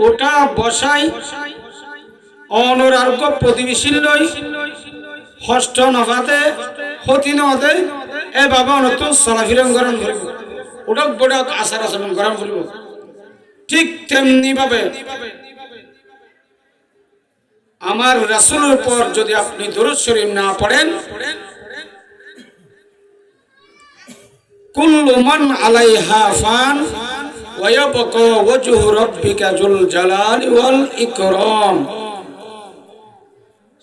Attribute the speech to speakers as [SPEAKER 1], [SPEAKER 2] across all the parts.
[SPEAKER 1] ওটা বসাই অনরার্গ প্রতিবেশী লই হষ্ট নফাতে হতি নদে এ বাবা নতুন চলাফিরন গরম করিব ওটা বড় আচার আচরণ গরম করিব ঠিক তেমনি ভাবে আমার রাসূলের উপর যদি আপনি দরুদ শরীফ না পড়েন কুল্লু মান আলাইহা ফান ওয়া ইয়াবকা ওয়াজহু রাব্বিকা যুল জালালি ওয়াল ইকরাম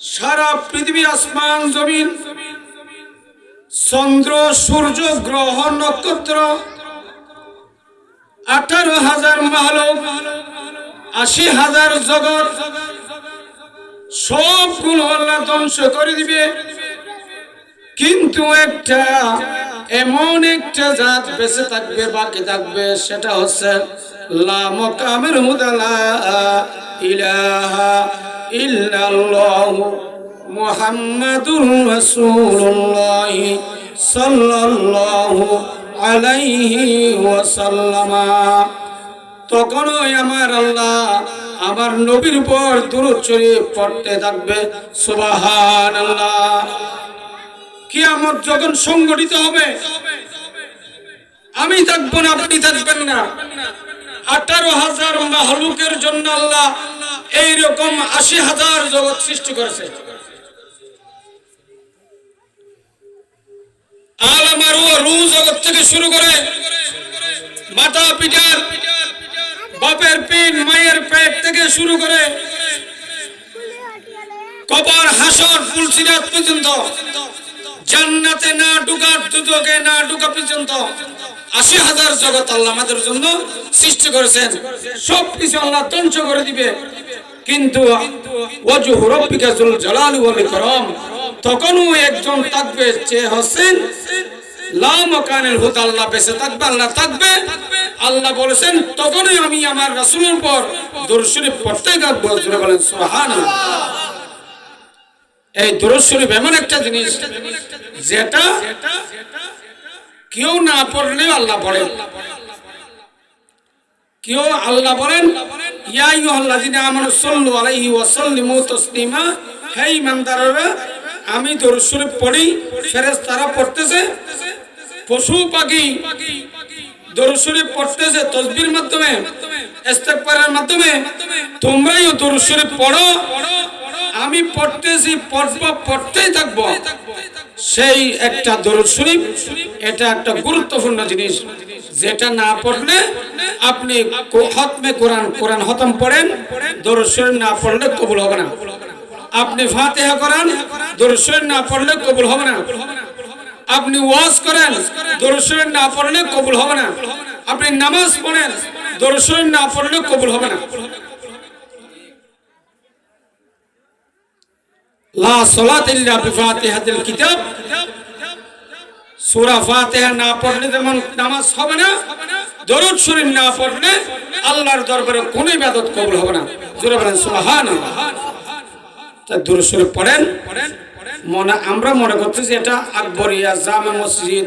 [SPEAKER 1] সারা পৃথিবীর আসমান জমিন চন্দ্র সূর্য গ্রহ নক্ষত্র 18,000 মাহলুক 80,000 জগৎ সবগুলো আল্লাহ ধ্বংস করে দিবে কিন্তু একটা এমন একটা জাত বেঁচে থাকবে বাকি থাকবে সেটা হচ্ছে লা মাকামের হুদালা ইলাহা ইল্লাল্লাহ মুহাম্মাদুর রাসূলুল্লাহ সাল্লাল্লাহু আলাইহি ওয়াসাল্লাম তখনই আমার আল্লাহ আমার নবীর উপর দরুদ শরীফ পড়তে থাকবে সুবহানাল্লাহ কিয়ামত যখন সংগঠিত হবে আমি থাকবো না আপনি থাকবেন না 18,000 মাহলুকের জন্য আল্লাহ এইরকম 80,000 জগৎ সৃষ্টি করেছে আলমার রু জগৎ থেকে শুরু করে মাথা পিঠার বাপের পিঠ মায়ের পেট থেকে শুরু করে কবর হাসর ফুলসিরাত পর্যন্ত জান্নাতে না ঢোকা দুজকে না ঢোকা পর্যন্ত 80,000 জগৎ আল্লাহ আমাদের জন্য সৃষ্টি করেছেন সবকিছু আল্লাহ ধ্বংস করে দিবে কিন্তু ওয়াজহু রাব্বিকা যুল জালালি ওয়াল ইকরাম তখনও একজন থাকবে যে হোসেন লা মাকানের হুদ আল্লাহ বেঁচে থাকবে আল্লাহ থাকবে আল্লাহ বলেছেন তখনই আমি আমার রাসূলের উপর দরুদ শরীফ পড়তে থাকবো জোরে বলেন সুবহানাল্লাহ এই দরুদ শরীফ এমন একটা জিনিস যেটা কেউ না পড়লে আল্লাহ পড়েন কেউ আল্লাহ বলেন ইয়া আইয়ুহাল্লাযিনা আমানু সাল্লু আলাইহি ওয়া সাল্লিমু তাসলিমা হে ঈমানদাররা আমি দরুদ শরীফ পড়ি ফেরেশতারা পড়তেছে পশু পাখি দরুদ শরীফ পড়তেছে তাসবিহর মাধ্যমে ইস্তিগফারের মাধ্যমে তোমরাও দরুদ শরীফ পড়ো আমি পড়তেছি পড়তেই থাকবো সেই একটা দরুদ শরীফ এটা একটা গুরুত্বপূর্ণ জিনিস যেটা না পড়লে আপনি খতমে কোরআন খতম পড়েন দরুদ শরীফ না পড়লে কবুল হবে না আপনি ফাতিহা করেন দরুদ শরীফ না পড়লে কবুল হবে না আপনি ওয়াজ করেন দরুদ শরীফ না পড়লে কবুল হবে না আপনি নামাজ পড়েন দরুদ শরীফ না পড়লে কবুল হবে না লা সালাত ইল্লা বিফাতিহাতিল কিতাব সূরা ফাতিহা না পড়লে যেমন নামাজ হবে না দরুদ শরীফ না পড়লে আল্লাহর দরবারে কোনো ইবাদত কবুল হবে না জোরে বলেন সুবহানাল্লাহ তা দরুদ শরীফ পড়েন আমরা মনে করতেছি এটা আকবরিয়া জামে মসজিদ